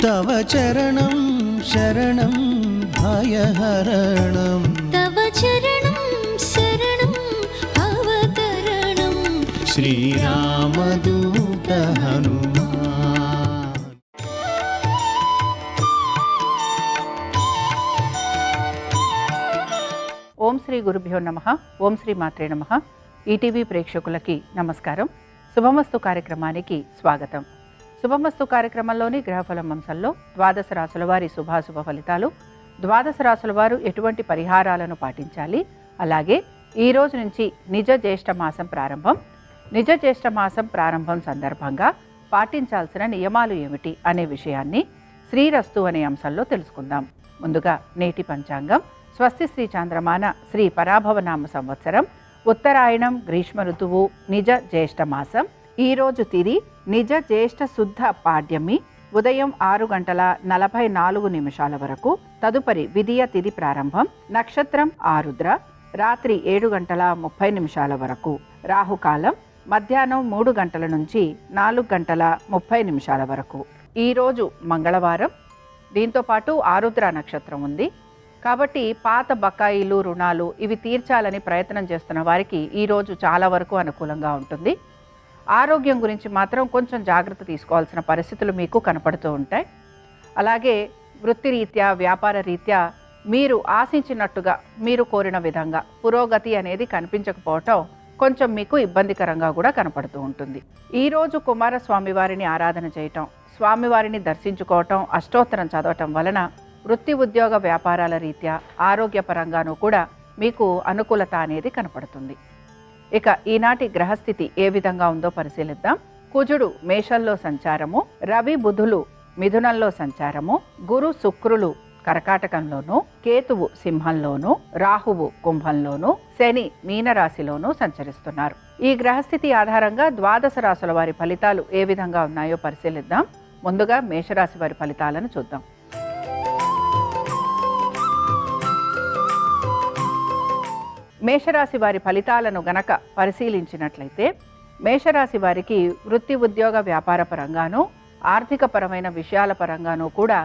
तव चरणं शरणं भयहरणं तव चरणं शरणं भवतरणं श्रीरामदूत हनुमान्। ఓం శ్రీ గురుభ్యో నమః. ఓం శ్రీ మాత్రే నమః. ఈటీవీ ప్రేక్షకులకి నమస్కారం. శుభమస్తు కార్యక్రమానికి స్వాగతం. శుభమస్తు కార్యక్రమంలోని గ్రహఫలం అంశంలో ద్వాదశ రాశుల వారి శుభాశుభ ఫలితాలు, ద్వాదశ రాశుల వారు ఎటువంటి పరిహారాలను పాటించాలి, అలాగే ఈ రోజు నుంచి నిజ జ్యేష్ఠ మాసం ప్రారంభం, నిజ జ్యేష్ఠ మాసం ప్రారంభం సందర్భంగా పాటించాల్సిన నియమాలు ఏమిటి అనే విషయాన్ని శ్రీరస్తు అనే అంశంలో తెలుసుకుందాం. ముందుగా నేటి పంచాంగం. స్వస్తి శ్రీ చాంద్రమాన శ్రీ పరాభవనామ సంవత్సరం, ఉత్తరాయణం, గ్రీష్మ ఋతువు, నిజ జ్యేష్ఠ మాసం. ఈరోజు తిరి నిజ జ్యేష్ఠ శుద్ధ పాడ్యమి ఉదయం 6:44 వరకు. తదుపరి విధియ తిథి ప్రారంభం. నక్షత్రం ఆరుద్ర రాత్రి 7:30 వరకు. రాహుకాలం మధ్యాహ్నం 3 గంటల నుంచి 4:30 వరకు. ఈరోజు మంగళవారం. దీంతోపాటు ఆరుద్ర నక్షత్రం ఉంది కాబట్టి పాత బకాయిలు, రుణాలు ఇవి తీర్చాలని ప్రయత్నం చేస్తున్న వారికి ఈరోజు చాలా వరకు అనుకూలంగా ఉంటుంది. ఆరోగ్యం గురించి మాత్రం కొంచెం జాగ్రత్త తీసుకోవాల్సిన పరిస్థితులు మీకు కనపడుతూ ఉంటాయి. అలాగే వృత్తిరీత్యా, వ్యాపార రీత్యా మీరు ఆశించినట్టుగా, మీరు కోరిన విధంగా పురోగతి అనేది కనిపించకపోవటం కొంచెం మీకు ఇబ్బందికరంగా కూడా కనపడుతూ ఉంటుంది. ఈరోజు కుమారస్వామి వారిని ఆరాధన చేయటం, స్వామివారిని దర్శించుకోవటం, అష్టోత్తరం చదవటం వలన వృత్తి, ఉద్యోగ, వ్యాపారాల రీత్యా ఆరోగ్యపరంగానూ కూడా మీకు అనుకూలత అనేది కనపడుతుంది. ఇక ఈనాటి గ్రహస్థితి ఏ విధంగా ఉందో పరిశీలిద్దాం. కుజుడు మేషంలో సంచారము, రవి బుధులు మిథునంలో సంచారము, గురు శుక్రులు కర్కాటకంలోను, కేతువు సింహంలోను, రాహువు కుంభంలోను, శని మీనరాశిలోనూ సంచరిస్తున్నారు. ఈ గ్రహస్థితి ఆధారంగా ద్వాదశ రాశుల వారి ఫలితాలు ఏ విధంగా ఉన్నాయో పరిశీలిద్దాం. ముందుగా మేషరాశి వారి ఫలితాలను చూద్దాం. మేషరాశి వారి ఫలితాలను గనక పరిశీలించినట్లయితే, మేషరాశి వారికి వృత్తి, ఉద్యోగ, వ్యాపార పరంగానూ ఆర్థిక పరమైన విషయాల పరంగానూ కూడా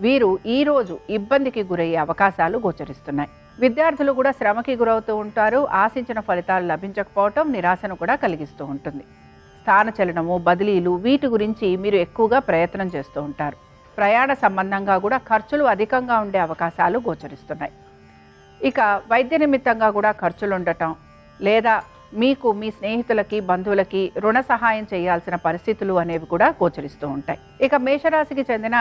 వీరు ఈరోజు ఇబ్బందికి గురయ్యే అవకాశాలు గోచరిస్తున్నాయి. విద్యార్థులు కూడా శ్రమకి గురవుతూ ఉంటారు. ఆశించిన ఫలితాలు లభించకపోవటం నిరాశను కూడా కలిగిస్తూ ఉంటుంది. స్థానచలనము, బదిలీలు వీటి గురించి మీరు ఎక్కువగా ప్రయత్నం చేస్తూ ఉంటారు. ప్రయాణ సంబంధంగా కూడా ఖర్చులు అధికంగా ఉండే అవకాశాలు గోచరిస్తున్నాయి. ఇక వైద్య నిమిత్తంగా కూడా ఖర్చులు ఉండటం, లేదా మీకు మీ స్నేహితులకి, బంధువులకి రుణ సహాయం చేయాల్సిన పరిస్థితులు అనేవి కూడా గోచరిస్తూ ఉంటాయి. ఇక మేషరాశికి చెందిన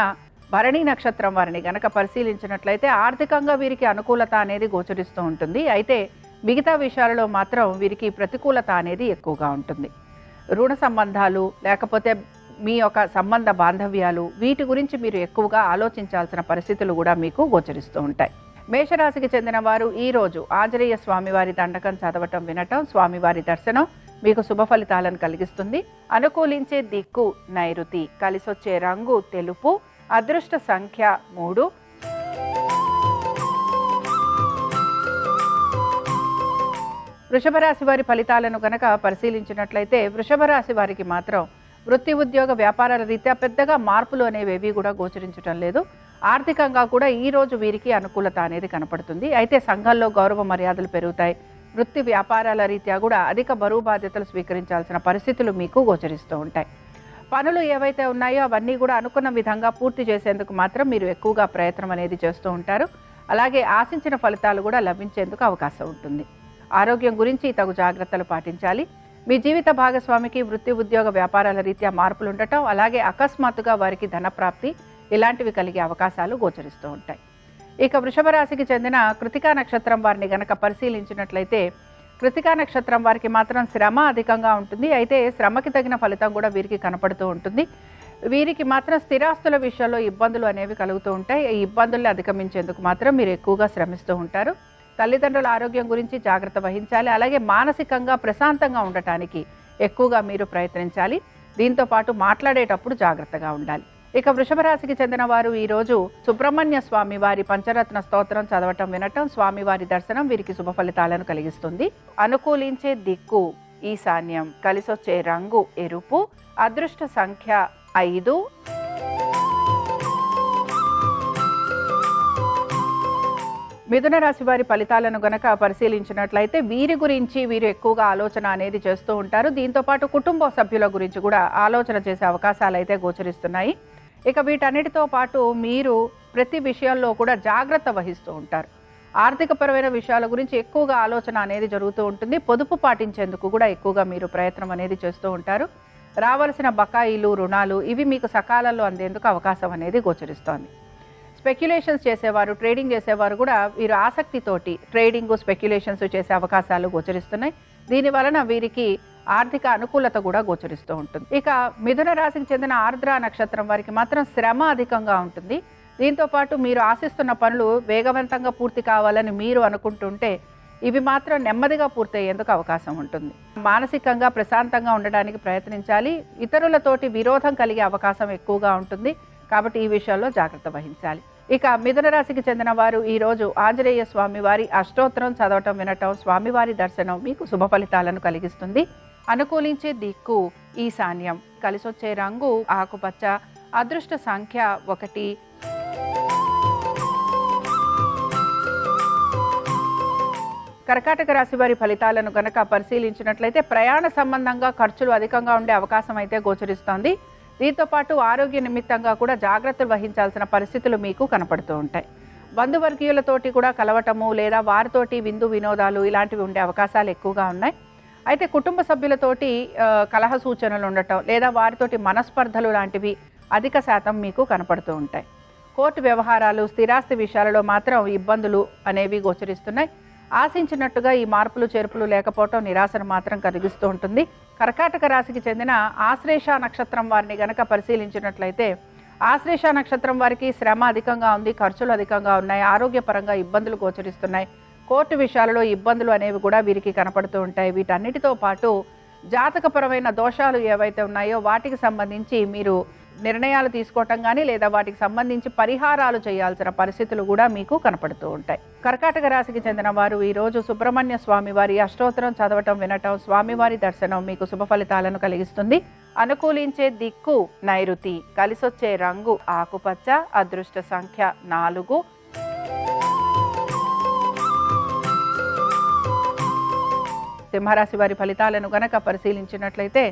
భరణి నక్షత్రం వారిని గనక పరిశీలించినట్లయితే ఆర్థికంగా వీరికి అనుకూలత అనేది గోచరిస్తూ ఉంటుంది. అయితే మిగతా విషయాలలో మాత్రం వీరికి ప్రతికూలత అనేది ఎక్కువగా ఉంటుంది. రుణ సంబంధాలు, లేకపోతే మీ యొక్క సంబంధ బాంధవ్యాలు వీటి గురించి మీరు ఎక్కువగా ఆలోచించాల్సిన పరిస్థితులు కూడా మీకు గోచరిస్తూ ఉంటాయి. మేషరాశికి చెందిన వారు ఈరోజు ఆంజనేయ స్వామివారి దండకం చదవటం, వినటం, స్వామివారి దర్శనం మీకు శుభ ఫలితాలను కలిగిస్తుంది. అనుకూలించే దిక్కు నైరుతి, కలిసొచ్చే రంగు తెలుపు, అదృష్ట సంఖ్య 3. వృషభ రాశి వారి ఫలితాలను గనక పరిశీలించినట్లయితే, వృషభ రాశి వారికి మాత్రం వృత్తి, ఉద్యోగ, వ్యాపారాల రీత్యా పెద్దగా మార్పులు అనేవి కూడా గోచరించడం లేదు. ఆర్థికంగా కూడా ఈరోజు వీరికి అనుకూలత అనేది కనపడుతుంది. అయితే సంఘంలో గౌరవ మర్యాదలు పెరుగుతాయి. వృత్తి, వ్యాపారాల రీత్యా కూడా అధిక బరువు బాధ్యతలు స్వీకరించాల్సిన పరిస్థితులు మీకు గోచరిస్తూ ఉంటాయి. పనులు ఏవైతే ఉన్నాయో అవన్నీ కూడా అనుకున్న విధంగా పూర్తి చేసేందుకు మాత్రం మీరు ఎక్కువగా ప్రయత్నం అనేది చేస్తూ ఉంటారు. అలాగే ఆశించిన ఫలితాలు కూడా లభించేందుకు అవకాశం ఉంటుంది. ఆరోగ్యం గురించి తగు జాగ్రత్తలు పాటించాలి. మీ జీవిత భాగస్వామికి వృత్తి, ఉద్యోగ, వ్యాపారాల రీత్యా మార్పులు ఉండటం, అలాగే అకస్మాత్తుగా వారికి ధనప్రాప్తి ఇలాంటివి కలిగే అవకాశాలు గోచరిస్తూ ఉంటాయి. ఇక వృషభ రాశికి చెందిన కృతికా నక్షత్రం వారిని గనక పరిశీలించినట్లయితే, కృతికా నక్షత్రం వారికి మాత్రం శ్రమ అధికంగా ఉంటుంది. అయితే శ్రమకి తగిన ఫలితం కూడా వీరికి కనపడుతూ ఉంటుంది. వీరికి మాత్రం స్థిరాస్తుల విషయంలో ఇబ్బందులు అనేవి కలుగుతూ ఉంటాయి. ఈ ఇబ్బందుల్ని అధిగమించేందుకు మాత్రం మీరు ఎక్కువగా శ్రమిస్తూ ఉంటారు. తల్లిదండ్రుల ఆరోగ్యం గురించి జాగ్రత్త వహించాలి. అలాగే మానసికంగా ప్రశాంతంగా ఉండటానికి ఎక్కువగా మీరు ప్రయత్నించాలి. దీంతో పాటు మాట్లాడేటప్పుడు జాగ్రత్తగా ఉండాలి. ఇక వృషభ రాశికి చెందిన వారు ఈరోజు సుబ్రహ్మణ్య స్వామి వారి పంచరత్న స్తోత్రం చదవటం, వినటం, స్వామివారి దర్శనం వీరికి శుభ ఫలితాలను కలిగిస్తుంది. అనుకూలించే దిక్కు ఈశాన్యం, కలిసొచ్చే రంగు ఎరుపు, అదృష్ట సంఖ్య 5. మిథున రాశి వారి ఫలితాలను గనక పరిశీలించినట్లయితే వీరి గురించి వీరు ఎక్కువగా ఆలోచన అనేది చేస్తూ ఉంటారు. దీంతోపాటు కుటుంబ సభ్యుల గురించి కూడా ఆలోచన చేసే అవకాశాలు అయితే గోచరిస్తున్నాయి. ఇక వీటన్నిటితో పాటు మీరు ప్రతి విషయాల్లో కూడా జాగ్రత్త వహిస్తూ ఉంటారు. ఆర్థికపరమైన విషయాల గురించి ఎక్కువగా ఆలోచన అనేది జరుగుతూ ఉంటుంది. పొదుపు పాటించేందుకు కూడా ఎక్కువగా మీరు ప్రయత్నం అనేది చేస్తూ ఉంటారు. రావాల్సిన బకాయిలు, రుణాలు ఇవి మీకు సకాలంలో అందేందుకు అవకాశం అనేది గోచరిస్తోంది. స్పెక్యులేషన్స్ చేసేవారు, ట్రేడింగ్ చేసేవారు కూడా వీరు ఆసక్తితోటి ట్రేడింగ్, స్పెక్యులేషన్స్ చేసే అవకాశాలు గోచరిస్తున్నాయి. దీని వలన వీరికి ఆర్థిక అనుకూలత కూడా గోచరిస్తూ ఉంటుంది. ఇక మిథున రాశికి చెందిన ఆర్ద్ర నక్షత్రం వారికి మాత్రం శ్రమ అధికంగా ఉంటుంది. దీంతోపాటు మీరు ఆశిస్తున్న పనులు వేగవంతంగా పూర్తి కావాలని మీరు అనుకుంటుంటే ఇవి మాత్రం నెమ్మదిగా పూర్తయ్యేందుకు అవకాశం ఉంటుంది. మానసికంగా ప్రశాంతంగా ఉండడానికి ప్రయత్నించాలి. ఇతరులతోటి విరోధం కలిగే అవకాశం ఎక్కువగా ఉంటుంది. కాబట్టి ఈ విషయాల్లో జాగ్రత్త వహించాలి. ఇక మిథున రాశికి చెందిన వారు ఈరోజు ఆంజనేయ స్వామి వారి అష్టోత్తరం చదవటం, వినటం, స్వామివారి దర్శనం మీకు శుభ ఫలితాలను కలిగిస్తుంది. అనుకూలించే దిక్కు ఈశాన్యం, కలిసొచ్చే రంగు ఆకుపచ్చ, అదృష్ట సంఖ్య 1. కర్కాటక రాశి వారి ఫలితాలను గనక పరిశీలించినట్లయితే ప్రయాణ సంబంధంగా ఖర్చులు అధికంగా ఉండే అవకాశం అయితే గోచరిస్తోంది. దీంతోపాటు ఆరోగ్య నిమిత్తంగా కూడా జాగ్రత్తలు వహించాల్సిన పరిస్థితులు మీకు కనపడుతూ ఉంటాయి. బంధువర్గీయులతోటి కూడా కలవటము లేదా వారితోటి విందు వినోదాలు ఇలాంటివి ఉండే అవకాశాలు ఎక్కువగా ఉన్నాయి. అయితే కుటుంబ సభ్యులతోటి కలహ సూచనలు ఉండటం లేదా వారితోటి మనస్పర్ధలు లాంటివి అధిక శాతం మీకు కనపడుతూ ఉంటాయి. కోర్టు వ్యవహారాలు, స్థిరాస్తి విషయాలలో మాత్రం ఇబ్బందులు అనేవి గోచరిస్తున్నాయి. ఆశించినట్టుగా ఈ మార్పులు చేర్పులు లేకపోవటం నిరాశను మాత్రం కలిగిస్తూ ఉంటుంది. కర్కాటక రాశికి చెందిన ఆశ్లేష నక్షత్రం వారిని గనక పరిశీలించినట్లయితే ఆశ్లేష నక్షత్రం వారికి శ్రమ అధికంగా ఉంది, ఖర్చులు అధికంగా ఉన్నాయి, ఆరోగ్యపరంగా ఇబ్బందులు గోచరిస్తున్నాయి. కోర్టు విషయాలలో ఇబ్బందులు అనేవి కూడా వీరికి కనపడుతూ ఉంటాయి. వీటన్నిటితో పాటు జాతకపరమైన దోషాలు ఏవైతే ఉన్నాయో వాటికి సంబంధించి మీరు నిర్ణయాలు తీసుకోవటం కానీ లేదా వాటికి సంబంధించి పరిహారాలు చేయాల్సిన పరిస్థితులు కూడా మీకు కనపడుతూ ఉంటాయి. కర్కాటక రాశికి చెందిన వారు ఈరోజు సుబ్రహ్మణ్య స్వామి వారి అష్టోత్తరం చదవటం, వినటం, స్వామివారి దర్శనం మీకు శుభ ఫలితాలను కలిగిస్తుంది. అనుకూలించే దిక్కు నైరుతి, కలిసొచ్చే రంగు ఆకుపచ్చ, అదృష్ట సంఖ్య 4. సింహరాశి వారి ఫలితాలను గనక పరిశీలించినట్లయితే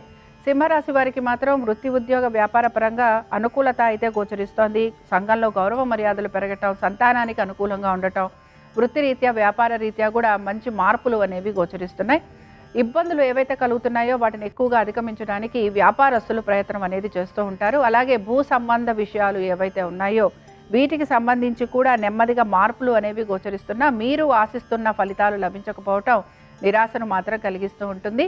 సింహరాశి వారికి మాత్రం వృత్తి, ఉద్యోగ, వ్యాపార పరంగా అనుకూలత అయితే గోచరిస్తోంది. సంఘంలో గౌరవ మర్యాదలు పెరగటం, సంతానానికి అనుకూలంగా ఉండటం, వృత్తిరీత్యా వ్యాపార రీత్యా కూడా మంచి మార్పులు అనేవి గోచరిస్తున్నాయి. ఇబ్బందులు ఏవైతే కలుగుతున్నాయో వాటిని ఎక్కువగా అధిగమించడానికి వ్యాపారస్తులు ప్రయత్నం అనేది చేస్తూ ఉంటారు. అలాగే భూ సంబంధ విషయాలు ఏవైతే ఉన్నాయో వీటికి సంబంధించి కూడా నెమ్మదిగా మార్పులు అనేవి గోచరిస్తున్నా మీరు ఆశిస్తున్న ఫలితాలు లభించకపోవటం నిరాశను మాత్రం కలిగిస్తూ ఉంటుంది.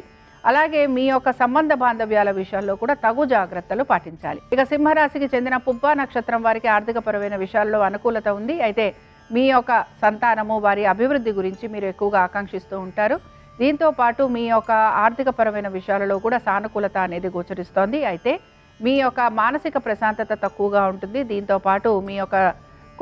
అలాగే మీ యొక్క సంబంధ బాంధవ్యాల విషయాల్లో కూడా తగు జాగ్రత్తలు పాటించాలి. ఇక సింహరాశికి చెందిన పుబ్బ నక్షత్రం వారికి ఆర్థికపరమైన విషయాల్లో అనుకూలత ఉంది. అయితే మీ యొక్క సంతానము, వారి అభివృద్ధి గురించి మీరు ఎక్కువగా ఆకాంక్షిస్తూ ఉంటారు. దీంతో పాటు మీ యొక్క ఆర్థికపరమైన విషయాలలో కూడా సానుకూలత అనేది గోచరిస్తోంది. అయితే మీ యొక్క మానసిక ప్రశాంతత తక్కువగా ఉంటుంది. దీంతో పాటు మీ యొక్క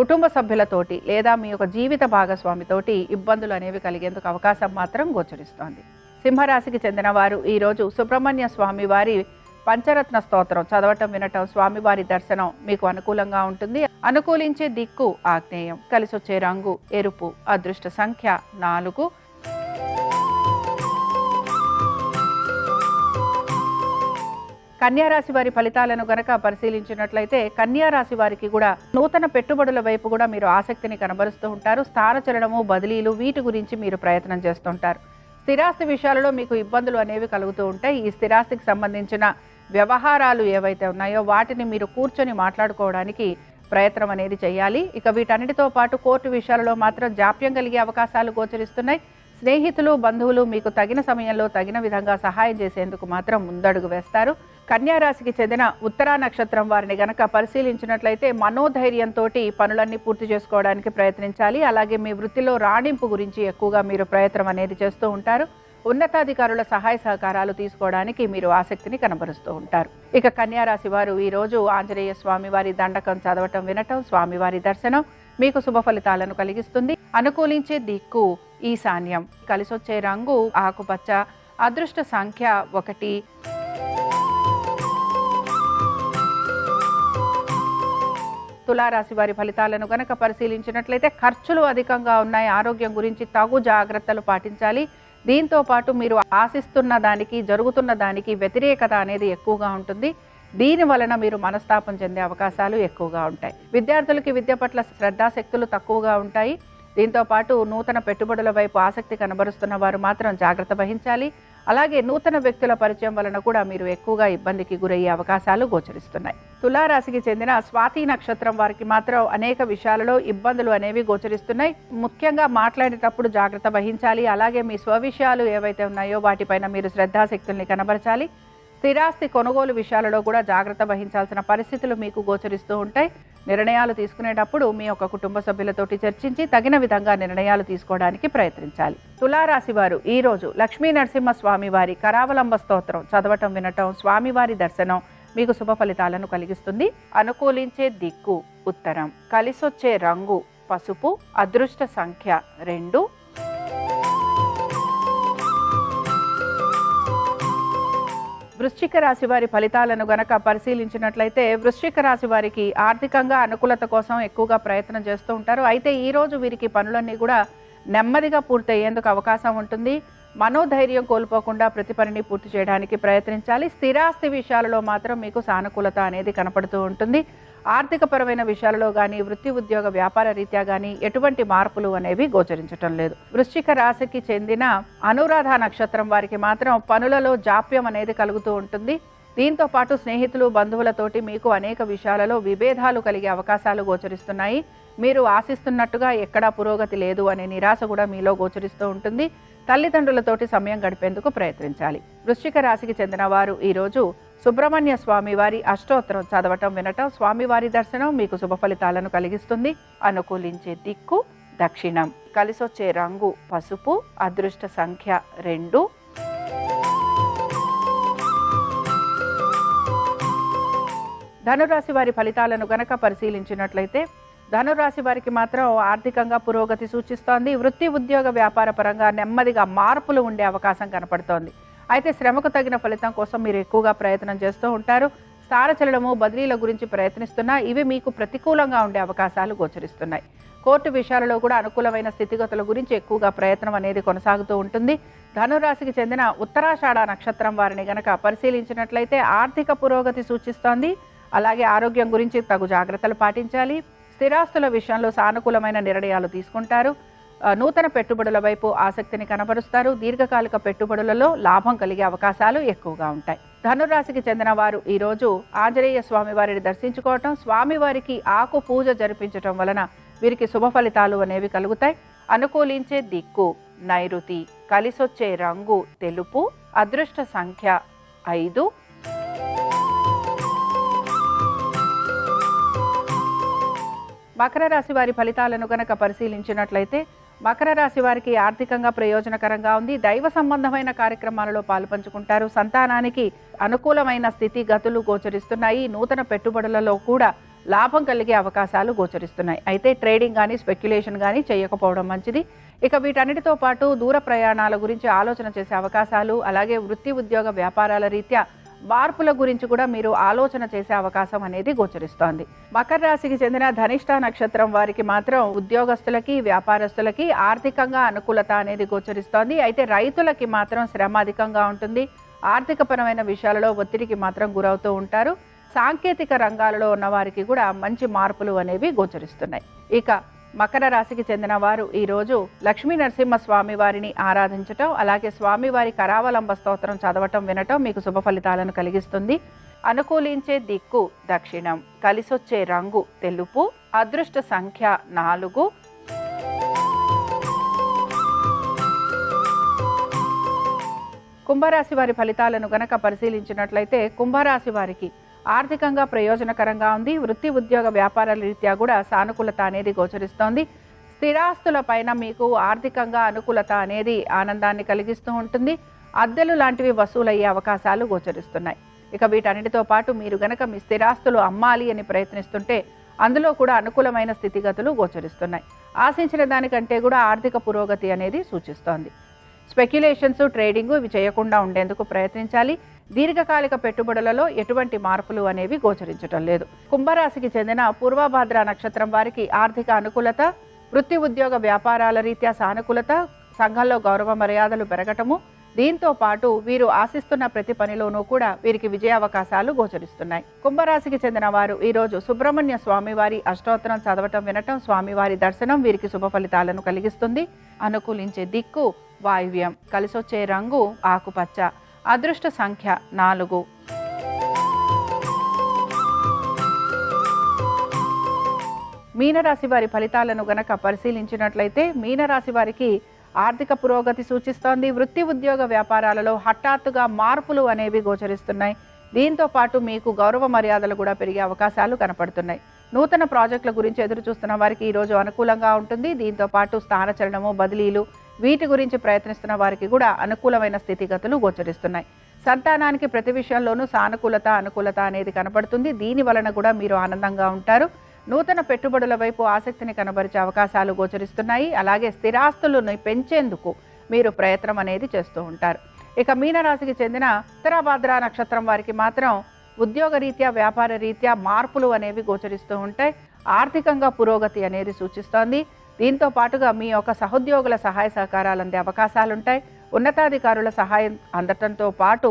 కుటుంబ సభ్యులతోటి లేదా మీ యొక్క జీవిత భాగస్వామితోటి ఇబ్బందులు అనేవి కలిగేందుకు అవకాశం మాత్రం గోచరిస్తోంది. సింహరాశికి చెందిన వారు ఈరోజు సుబ్రహ్మణ్య స్వామి వారి పంచరత్న స్తోత్రం చదవటం, వినటం, స్వామివారి దర్శనం మీకు అనుకూలంగా ఉంటుంది. అనుకూలించే దిక్కు ఆగ్నేయం, కలిసొచ్చే రంగు ఎరుపు, అదృష్ట సంఖ్య 4. కన్యారాశి వారి ఫలితాలను గనక పరిశీలించినట్లయితే కన్యారాశి వారికి కూడా నూతన పెట్టుబడుల వైపు కూడా మీరు ఆసక్తిని కనబరుస్తూ ఉంటారు. స్థానచలనము, బదిలీలు వీటి గురించి మీరు ప్రయత్నం చేస్తుంటారు. స్థిరాస్తి విషయాలలో మీకు ఇబ్బందులు అనేవి కలుగుతూ ఉంటాయి. ఈ స్థిరాస్తికి సంబంధించిన వ్యవహారాలు ఏవైతే ఉన్నాయో వాటిని మీరు కూర్చొని మాట్లాడుకోవడానికి ప్రయత్నం అనేది చేయాలి. ఇక వీటన్నిటితో పాటు కోర్టు విషయాలలో మాత్రం జాప్యం కలిగే అవకాశాలు గోచరిస్తున్నాయి. స్నేహితులు, బంధువులు మీకు తగిన సమయంలో తగిన విధంగా సహాయం చేసేందుకు మాత్రం ముందడుగు వేస్తారు. కన్యారాశికి చెందిన ఉత్తరా నక్షత్రం వారిని గనక పరిశీలించినట్లయితే మనోధైర్యంతో పనులన్నీ పూర్తి చేసుకోవడానికి ప్రయత్నించాలి. అలాగే మీ వృత్తిలో రాణింపు గురించి ఎక్కువగా మీరు ప్రయత్నం అనేది చేస్తూ ఉంటారు. ఉన్నతాధికారుల సహాయ సహకారాలు తీసుకోవడానికి మీరు ఆసక్తిని కనబరుస్తూ ఉంటారు. ఇక కన్యారాశి వారు ఈరోజు ఆంజనేయ స్వామి వారి దండకం చదవటం, వినటం, స్వామివారి దర్శనం మీకు శుభ ఫలితాలను కలిగిస్తుంది. అనుకూలించే దిక్కు ఈశాన్యం, కలిసొచ్చే రంగు ఆకుపచ్చ, అదృష్ట సంఖ్య 1. తులారాశి వారి ఫలితాలను గనక పరిశీలించినట్లయితే ఖర్చులు అధికంగా ఉన్నాయి. ఆరోగ్యం గురించి తగు జాగ్రత్తలు పాటించాలి. దీంతో పాటు మీరు ఆశిస్తున్న దానికి జరుగుతున్న దానికి వ్యతిరేకత అనేది ఎక్కువగా ఉంటుంది. దీని వలన మీరు మనస్తాపం చెందే అవకాశాలు ఎక్కువగా ఉంటాయి. విద్యార్థులకి విద్య పట్ల శ్రద్ధాశక్తులు తక్కువగా ఉంటాయి. దీంతో పాటు నూతన పెట్టుబడుల వైపు ఆసక్తి కనబరుస్తున్న వారు మాత్రం జాగ్రత్త వహించాలి. అలాగే నూతన వ్యక్తుల పరిచయం వలన కూడా మీరు ఎక్కువగా ఇబ్బందికి గురయ్యే అవకాశాలు గోచరిస్తున్నాయి. తులారాశికి చెందిన స్వాతి నక్షత్రం వారికి మాత్రం అనేక విషయాలలో ఇబ్బందులు అనేవి గోచరిస్తున్నాయి. ముఖ్యంగా మాట్లాడేటప్పుడు జాగ్రత్త వహించాలి. అలాగే మీ స్వవిషయాలు ఏవైతే ఉన్నాయో వాటిపైన మీరు శ్రద్ధాశక్తుల్ని కనబరచాలి. స్థిరాస్తి కొనుగోలు విషయాలలో కూడా జాగ్రత్త వహించాల్సిన పరిస్థితులు మీకు గోచరిస్తూ ఉంటాయి. నిర్ణయాలు తీసుకునేటప్పుడు మీ యొక్క కుటుంబ సభ్యులతోటి చర్చించి తగిన విధంగా నిర్ణయాలు తీసుకోవడానికి ప్రయత్నించాలి. తులారాశి వారు ఈ రోజు లక్ష్మీ నరసింహ స్వామి వారి కరావలంబ స్తోత్రం చదవటం, వినటం, స్వామివారి దర్శనం మీకు శుభ ఫలితాలను కలిగిస్తుంది. అనుకూలించే దిక్కు ఉత్తరం, కలిసొచ్చే రంగు పసుపు, అదృష్ట సంఖ్య 2. వృశ్చిక రాశి వారి ఫలితాలను గనక పరిశీలించినట్లయితే వృశ్చిక రాశి వారికి ఆర్థికంగా అనుకూలత కోసం ఎక్కువగా ప్రయత్నం చేస్తూ ఉంటారు. అయితే ఈరోజు వీరికి పనులన్నీ కూడా నెమ్మదిగా పూర్తయ్యేందుకు అవకాశం ఉంటుంది. మనోధైర్యం కోల్పోకుండా ప్రతి పనిని పూర్తి చేయడానికి ప్రయత్నించాలి. స్థిరాస్తి విషయాలలో మాత్రం మీకు సానుకూలత అనేది కనపడుతూ ఉంటుంది. ఆర్థికపరమైన విషయాలలో కానీ వృత్తి ఉద్యోగ వ్యాపార రీత్యా కానీ ఎటువంటి మార్పులు అనేవి గోచరించటం లేదు. వృశ్చిక రాశికి చెందిన అనురాధ నక్షత్రం వారికి మాత్రం పనులలో జాప్యం అనేది కలుగుతూ ఉంటుంది. దీంతో పాటు స్నేహితులు బంధువులతోటి మీకు అనేక విషయాలలో విభేదాలు కలిగే అవకాశాలు గోచరిస్తున్నాయి. మీరు ఆశిస్తున్నట్టుగా ఎక్కడా పురోగతి లేదు అనే నిరాశ కూడా మీలో గోచరిస్తూ ఉంటుంది. తల్లిదండ్రులతోటి సమయం గడిపేందుకు ప్రయత్నించాలి. వృశ్చిక రాశికి చెందిన వారు ఈరోజు సుబ్రహ్మణ్య స్వామి వారి అష్టోత్తరం చదవటం, వినటం, స్వామివారి దర్శనం మీకు శుభ ఫలితాలను కలిగిస్తుంది. అనుకూలించే దిక్కు దక్షిణం, కలిసొచ్చే రంగు పసుపు, అదృష్ట సంఖ్య 2. ధనురాశి వారి ఫలితాలను గనక పరిశీలించినట్లయితే ధనురాశి వారికి మాత్రం ఆర్థికంగా పురోగతి సూచిస్తోంది. వృత్తి ఉద్యోగ వ్యాపార పరంగా నెమ్మదిగా మార్పులు ఉండే అవకాశం కనపడుతోంది. అయితే శ్రమకు తగిన ఫలితం కోసం మీరు ఎక్కువగా ప్రయత్నం చేస్తూ ఉంటారు. స్థానచలనము, బదిలీల గురించి ప్రయత్నిస్తున్నా ఇవి మీకు ప్రతికూలంగా ఉండే అవకాశాలు గోచరిస్తున్నాయి. కోర్టు విషయాలలో కూడా అనుకూలమైన స్థితిగతుల గురించి ఎక్కువగా ప్రయత్నం అనేది కొనసాగుతూ ఉంటుంది. ధనురాశికి చెందిన ఉత్తరాషాఢ నక్షత్రం వారిని గనక పరిశీలించినట్లయితే ఆర్థిక పురోగతి సూచిస్తోంది. అలాగే ఆరోగ్యం గురించి తగు జాగ్రత్తలు పాటించాలి. స్థిరాస్తుల విషయంలో సానుకూలమైన నిర్ణయాలు తీసుకుంటారు. నూతన పెట్టుబడుల వైపు ఆసక్తిని కనబరుస్తారు. దీర్ఘకాలిక పెట్టుబడులలో లాభం కలిగే అవకాశాలు ఎక్కువగా ఉంటాయి. ధనురాశికి చెందిన వారు ఈరోజు ఆంజనేయ స్వామి వారిని దర్శించుకోవటం, స్వామివారికి ఆకు పూజ జరిపించటం వలన వీరికి శుభ ఫలితాలు అనేవి కలుగుతాయి. అనుకూలించే దిక్కు నైరుతి, కలిసొచ్చే రంగు తెలుపు, అదృష్ట సంఖ్య 5. మకర రాశి వారి ఫలితాలను గనక పరిశీలించినట్లయితే మకర రాశి వారికి ఆర్థికంగా ప్రయోజనకరంగా ఉంది. దైవ సంబంధమైన కార్యక్రమాలలో పాల్పంచుకుంటారు. సంతానానికి అనుకూలమైన స్థితిగతులు గోచరిస్తున్నాయి. నూతన పెట్టుబడులలో కూడా లాభం కలిగే అవకాశాలు గోచరిస్తున్నాయి. అయితే ట్రేడింగ్ కానీ స్పెక్యులేషన్ కానీ చేయకపోవడం మంచిది. ఇక వీటన్నిటితో పాటు దూర ప్రయాణాల గురించి ఆలోచన చేసే అవకాశాలు, అలాగే వృత్తి ఉద్యోగ వ్యాపారాల రీత్యా మార్పుల గురించి కూడా మీరు ఆలోచన చేసే అవకాశం అనేది గోచరిస్తోంది. మకర రాశికి చెందిన ధనిష్ట నక్షత్రం వారికి మాత్రం ఉద్యోగస్తులకి, వ్యాపారస్తులకి ఆర్థికంగా అనుకూలత అనేది గోచరిస్తోంది. అయితే రైతులకి మాత్రం శ్రమ అధికంగా ఉంటుంది. ఆర్థికపరమైన విషయాలలో ఒత్తిడికి మాత్రం గురవుతూ ఉంటారు. సాంకేతిక రంగాలలో ఉన్న వారికి కూడా మంచి మార్పులు అనేవి గోచరిస్తున్నాయి. ఇక మకర రాశికి చెందిన వారు ఈరోజు లక్ష్మీ నరసింహ స్వామి వారిని ఆరాధించటం, అలాగే స్వామివారి కరావలంబ స్తోత్రం చదవటం, వినటం మీకు శుభ ఫలితాలను కలిగిస్తుంది. అనుకూలించే దిక్కు దక్షిణం, కలిసొచ్చే రంగు తెలుపు, అదృష్ట సంఖ్య 4. కుంభరాశి వారి ఫలితాలను గనక పరిశీలించినట్లయితే కుంభరాశి వారికి ఆర్థికంగా ప్రయోజనకరంగా ఉంది. వృత్తి ఉద్యోగ వ్యాపారాల రీత్యా కూడా సానుకూలత అనేది గోచరిస్తోంది. స్థిరాస్తుల పైన మీకు ఆర్థికంగా అనుకూలత అనేది ఆనందాన్ని కలిగిస్తూ ఉంటుంది. అద్దెలు లాంటివి వసూలయ్యే అవకాశాలు గోచరిస్తున్నాయి. ఇక వీటన్నిటితో పాటు మీరు గనక మీ స్థిరాస్తులు అమ్మాలి అని ప్రయత్నిస్తుంటే అందులో కూడా అనుకూలమైన స్థితిగతులు గోచరిస్తున్నాయి. ఆశించిన దానికంటే కూడా ఆర్థిక పురోగతి అనేది సూచిస్తోంది. స్పెక్యులేషన్స్, ట్రేడింగ్ ఇవి చేయకుండా ఉండేందుకు ప్రయత్నించాలి. దీర్ఘకాలిక పెట్టుబడులలో ఎటువంటి మార్పులు అనేవి గోచరించటం లేదు. కుంభరాశికి చెందిన పూర్వభాద్ర నక్షత్రం వారికి ఆర్థిక అనుకూలత, వృత్తి ఉద్యోగ వ్యాపారాల రీత్యా సానుకూలత, సంఘంలో గౌరవ మర్యాదలు పెరగటము, దీంతో పాటు వీరు ఆశిస్తున్న ప్రతి పనిలోనూ కూడా వీరికి విజయావకాశాలు గోచరిస్తున్నాయి. కుంభరాశికి చెందిన వారు ఈరోజు సుబ్రహ్మణ్య స్వామివారి అష్టోత్తరం చదవటం, వినటం, స్వామివారి దర్శనం వీరికి శుభ ఫలితాలను కలిగిస్తుంది. అనుకూలించే దిక్కు వాయువ్యం, కలిసొచ్చే రంగు ఆకుపచ్చ, అదృష్ట సంఖ్య 4. మీనరాశి వారి ఫలితాలను గనక పరిశీలించినట్లయితే మీనరాశి వారికి ఆర్థిక పురోగతి సూచిస్తోంది. వృత్తి ఉద్యోగ వ్యాపారాలలో హఠాత్తుగా మార్పులు అనేవి గోచరిస్తున్నాయి. దీంతో పాటు మీకు గౌరవ మర్యాదలు కూడా పెరిగే అవకాశాలు కనపడుతున్నాయి. నూతన ప్రాజెక్టుల గురించి ఎదురు చూస్తున్న వారికి ఈరోజు అనుకూలంగా ఉంటుంది. దీంతో పాటు స్థానచలనము, బదిలీలు వీటి గురించి ప్రయత్నిస్తున్న వారికి కూడా అనుకూలమైన స్థితిగతులు గోచరిస్తున్నాయి. సంతానానికి ప్రతి విషయంలోనూ సానుకూలత, అనుకూలత అనేది కనపడుతుంది. దీని వలన కూడా మీరు ఆనందంగా ఉంటారు. నూతన పెట్టుబడుల వైపు ఆసక్తిని కనబరిచే అవకాశాలు గోచరిస్తున్నాయి. అలాగే స్థిరాస్తులను పెంచేందుకు మీరు ప్రయత్నం అనేది చేస్తూ ఉంటారు. ఇక మీనరాశికి చెందిన ఉత్తరాభాద్ర నక్షత్రం వారికి మాత్రం ఉద్యోగ రీత్యా, వ్యాపార రీత్యా మార్పులు అనేవి గోచరిస్తూ ఉంటాయి. ఆర్థికంగా పురోగతి అనేది సూచిస్తోంది. దీంతో పాటుగా మీ యొక్క సహోద్యోగుల సహాయ సహకారాలు అందే అవకాశాలు ఉంటాయి. ఉన్నతాధికారుల సహాయం అందటంతో పాటు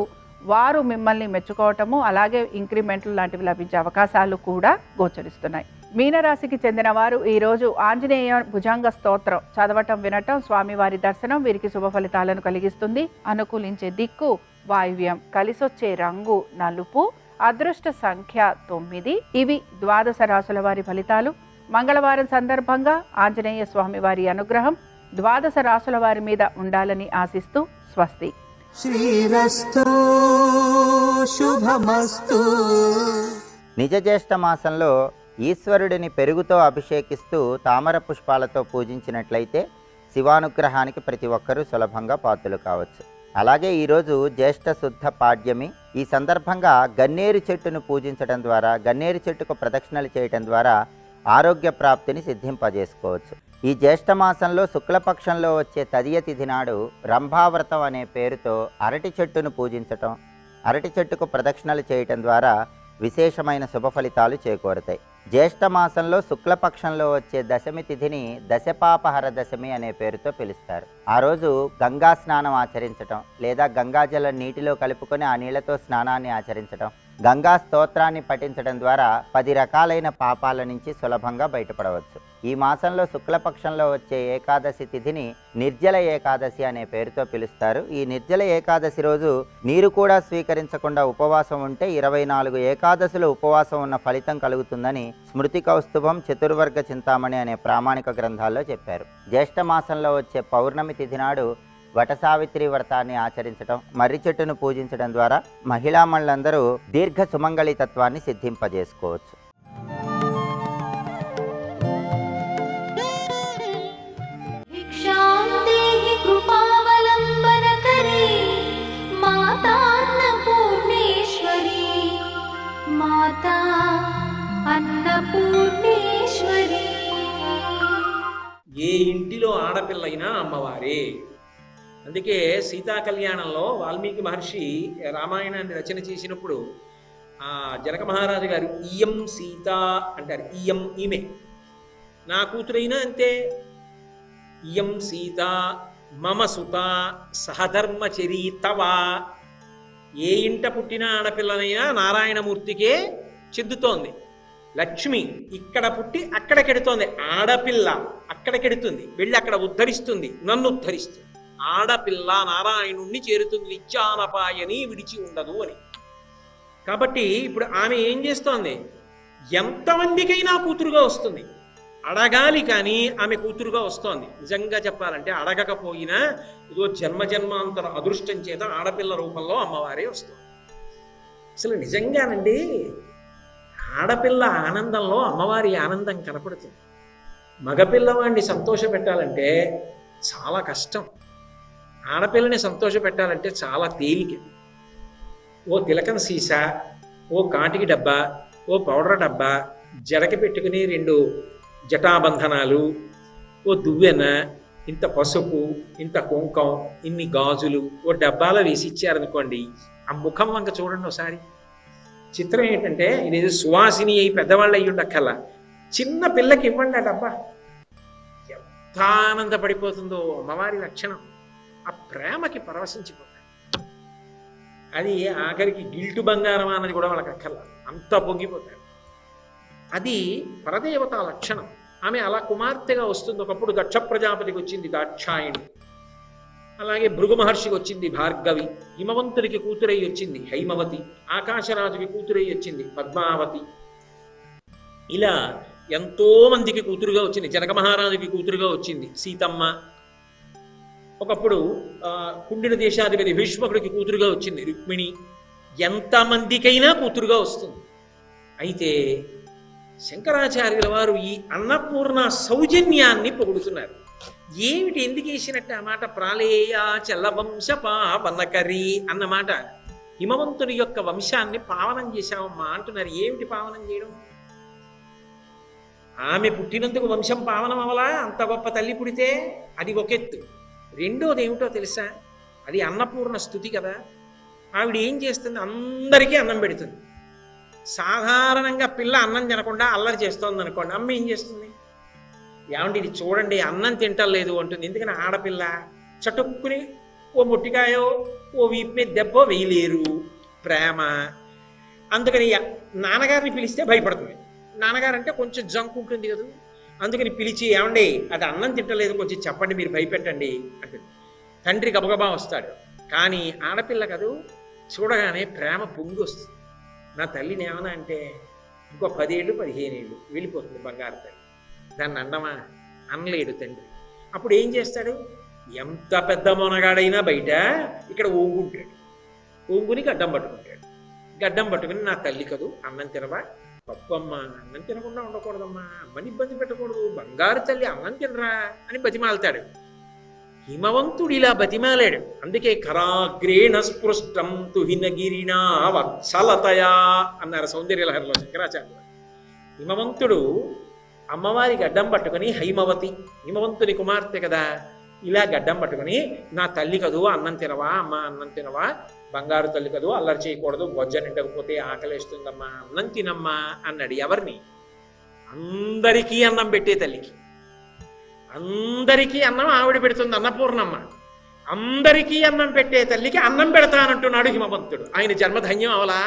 వారు మిమ్మల్ని మెచ్చుకోవటము, అలాగే ఇంక్రిమెంట్లు లాంటివి లభించే అవకాశాలు కూడా గోచరిస్తున్నాయి. మీనరాశికి చెందిన వారు ఈరోజు ఆంజనేయ భుజంగ స్తోత్రం చదవటం, వినటం, స్వామివారి దర్శనం వీరికి శుభ ఫలితాలను కలిగిస్తుంది. అనుకూలించే దిక్కు వాయువ్యం, కలిసొచ్చే రంగు నలుపు, అదృష్ట సంఖ్య 9. ఇవి ద్వాదశ రాశుల వారి ఫలితాలు. మంగళవారం సందర్భంగా ఆంజనేయ స్వామి వారి అనుగ్రహం ద్వాదశ రాశుల వారి మీద ఉండాలని ఆశిస్తూ స్వస్తి. శ్రీరస్తు శుభమస్తు. నిజ జ్యేష్ఠ మాసంలో ఈశ్వరుడిని పెరుగుతో అభిషేకిస్తూ తామర పుష్పాలతో పూజించినట్లయితే శివానుగ్రహానికి ప్రతి ఒక్కరూ సులభంగా పాత్రులు కావచ్చు. అలాగే ఈరోజు జ్యేష్ఠ శుద్ధ పాడ్యమి. ఈ సందర్భంగా గన్నేరు చెట్టును పూజించడం ద్వారా, గన్నేరు చెట్టుకు ప్రదక్షిణలు చేయటం ద్వారా ఆరోగ్య ప్రాప్తిని సిద్ధింపజేసుకోవచ్చు. ఈ జ్యేష్ఠ మాసంలో శుక్లపక్షంలో వచ్చే తదియ తిథి నాడు రంభావ్రతం అనే పేరుతో అరటి చెట్టును పూజించటం, అరటి చెట్టుకు ప్రదక్షిణలు చేయటం ద్వారా విశేషమైన శుభ ఫలితాలు చేకూరుతాయి. జ్యేష్ఠ మాసంలో శుక్లపక్షంలో వచ్చే దశమి తిథిని దశపాపహర దశమి అనే పేరుతో పిలుస్తారు. ఆ రోజు గంగా స్నానం ఆచరించటం, లేదా గంగాజలం నీటిలో కలుపుకొని ఆ నీళ్లతో స్నానాన్ని ఆచరించటం, గంగా స్తోత్రాన్ని పఠించడం ద్వారా 10 రకాలైన పాపాల నుంచి సులభంగా బయటపడవచ్చు. ఈ మాసంలో శుక్లపక్షంలో వచ్చే ఏకాదశి తిథిని నిర్జల ఏకాదశి అనే పేరుతో పిలుస్తారు. ఈ నిర్జల ఏకాదశి రోజు నీరు కూడా స్వీకరించకుండా ఉపవాసం ఉంటే 24 ఏకాదశులు ఉపవాసం ఉన్న ఫలితం కలుగుతుందని స్మృతి కౌస్తుభం, చతుర్వర్గ చింతామణి అనే ప్రామాణిక గ్రంథాల్లో చెప్పారు. జ్యేష్ఠ మాసంలో వచ్చే పౌర్ణమి తిథి నాడు వటసావిత్రి వ్రతాన్ని ఆచరించడం, మర్రి చెట్టును పూజించడం ద్వారా మహిళామణులందరూ దీర్ఘ సుమంగళితత్వాన్ని సిద్ధింపజేసుకోవచ్చు. ఏ ఇంటిలో ఆడపిల్లైనా అమ్మవారే. అందుకే సీతా కళ్యాణంలో వాల్మీకి మహర్షి రామాయణాన్ని రచన చేసినప్పుడు జనక మహారాజు గారు ఇయం సీత అంటారు. ఇయం ఈమె, నా కూతురైనా అంతే. ఇయం సీత మమ సుత సహధర్మచరీ తవ. ఏ ఇంట పుట్టిన ఆడపిల్లనైనా నారాయణమూర్తికే చెందుతోంది. లక్ష్మి ఇక్కడ పుట్టి అక్కడికెడుతోంది, ఆడపిల్ల అక్కడికెడుతుంది, వెళ్ళి అక్కడ ఉద్ధరిస్తుంది, నన్ను ఉద్ధరిస్తుంది. ఆడపిల్ల నారాయణుణ్ణి చేరుతుంది, నిత్యానపాయని విడిచి ఉండదు అని. కాబట్టి ఇప్పుడు ఆమె ఏం చేస్తోంది? ఎంతమందికైనా కూతురుగా వస్తుంది. అడగాలి కానీ ఆమె కూతురుగా వస్తోంది. నిజంగా చెప్పాలంటే అడగకపోయినా ఏదో జన్మజన్మాంతర అదృష్టం చేత ఆడపిల్ల రూపంలో అమ్మవారే వస్తుంది. అసలు నిజంగానండి ఆడపిల్ల ఆనందంలో అమ్మవారి ఆనందం కనపడుతుంది. మగపిల్లవాడిని సంతోష పెట్టాలంటే చాలా కష్టం, ఆడపిల్లని సంతోష పెట్టాలంటే చాలా తేలిక. ఓ తిలకం సీసా, ఓ కాటికి డబ్బా, ఓ పౌడర్ డబ్బా, జడకి పెట్టుకుని 2 జటాబంధనాలు, ఓ దువ్వెన, ఇంత పసుపు, ఇంత కుంకం, ఇన్ని గాజులు ఓ డబ్బాలో వేసి ఇచ్చారనుకోండి, ఆ ముఖం వంక చూడండి ఒకసారి. చిత్రం ఏంటంటే ఇదేదో సువాసిని అయి పెద్దవాళ్ళు అయ్యి ఉండక్కల్లా, చిన్న పిల్లకి ఇవ్వండి ఆ డబ్బా, ఎంత ఆనందపడిపోతుందో. అమ్మవారి లక్షణం ఆ ప్రేమకి పరవశించిపోతారు. అది ఆఖరికి గిల్టు బంగారం అన్నది కూడా వాళ్ళకి అక్కర్లా, అంత పొంగిపోతారు. అది పరదేవత లక్షణం. ఆమె అలా కుమార్తెగా వస్తుంది. ఒకప్పుడు దక్ష ప్రజాపతికి వచ్చింది దాక్షాయణి, అలాగే భృగు మహర్షికి వచ్చింది భార్గవి, హిమవంతుడికి కూతురై వచ్చింది హైమవతి, ఆకాశరాజుకి కూతురై వచ్చింది పద్మావతి. ఇలా ఎంతో మందికి కూతురుగా వచ్చింది. జనక మహారాజుకి కూతురుగా వచ్చింది సీతమ్మ. ఒకప్పుడు కుండిన దేశాధిపతి భీష్మకుడికి కూతురుగా వచ్చింది రుక్మిణి. ఎంతమందికైనా కూతురుగా వస్తుంది. అయితే శంకరాచార్యుల వారు ఈ అన్నపూర్ణ సౌజన్యాన్ని పొగుడుతున్నారు. ఏమిటి, ఎందుకు వేసినట్టు ఆ మాట? ప్రాళేయ చల్లవంశ పావనకరి అన్నమాట. హిమవంతుని యొక్క వంశాన్ని పావనం చేశావమ్మా అంటున్నారు. ఏమిటి పావనం చేయడం? ఆమె పుట్టినందుకు వంశం పావనం అవలా? అంత గొప్ప తల్లి పుడితే అది ఒక ఎత్తు. రెండోది ఏమిటో తెలుసా? అది అన్నపూర్ణ స్థుతి కదా. ఆవిడ ఏం చేస్తుంది? అందరికీ అన్నం పెడుతుంది. సాధారణంగా పిల్ల అన్నం తినకుండా అల్లరి చేస్తోంది అనుకోండి, అమ్మ ఏం చేస్తుంది? ఏమంటే ఇది చూడండి అన్నం తింటలేదు అంటుంది. ఎందుకని? ఆడపిల్ల చటుక్కుని ఓ మొట్టికాయో ఓ వీపు మీద దెబ్బో వేయలేరు, ప్రేమ. అందుకని నాన్నగారిని పిలిస్తే భయపడుతుంది. నాన్నగారు అంటే కొంచెం జంక్ ఉంటుంది కదా, అందుకని పిలిచి ఏమండి అది అన్నం తింటలేదు కొంచెం చెప్పండి, మీరు భయపెట్టండి అంటుంది. తండ్రి గబగబా వస్తాడు. కానీ ఆడపిల్ల కదూ, చూడగానే ప్రేమ పొంగి వస్తుంది. నా తల్లిని ఏమన్నా అంటే ఇంకో 10 ఏళ్ళు 15 ఏళ్ళు వెళ్ళిపోతుంది బంగారు తల్లి. దాన్ని అన్నమా? అనలేడు తండ్రి. అప్పుడు ఏం చేస్తాడు? ఎంత పెద్ద మొనగాడైనా బయట ఇక్కడ ఓంగుంటాడు. ఓంగుని గడ్డం పట్టుకుంటాడు. గడ్డం పట్టుకుని నా తల్లి కదూ, అన్నం తినవా? పప్పమ్మ, అన్నం తినకుండా ఉండకూడదమ్మా, అమ్మని ఇబ్బంది పెట్టకూడదు, బంగారు తల్లి అన్నం తినరా అని బతిమాలతాడు. హిమవంతుడు ఇలా బతిమాలాడు. అందుకే కరాగ్రేణ స్పృష్టం తుహినగిరినా వత్సలతయా అన్నారు సౌందర్యలహరిలో శంకరాచార్యులు. హిమవంతుడు అమ్మవారి గడ్డం పట్టుకుని, హైమవతి హిమవంతుని కుమార్తె కదా, ఇలా గడ్డం పట్టుకుని నా తల్లి కదూ అన్నం తినవా, అమ్మ అన్నం తినవా, బంగారు తల్లి కదూ అల్లరి చేయకూడదు, బొజ్జ నిండకపోతే ఆకలేస్తుందమ్మా, అన్నం తినమ్మా అన్నాడు. ఎవరిని? అందరికీ అన్నం పెట్టే తల్లికి. అందరికీ అన్నం ఆవిడ పెడుతుంది అన్నపూర్ణమ్మ. అందరికీ అన్నం పెట్టే తల్లికి అన్నం పెడతానంటున్నాడు హిమవంతుడు. ఆయన జన్మధన్యం అవలా?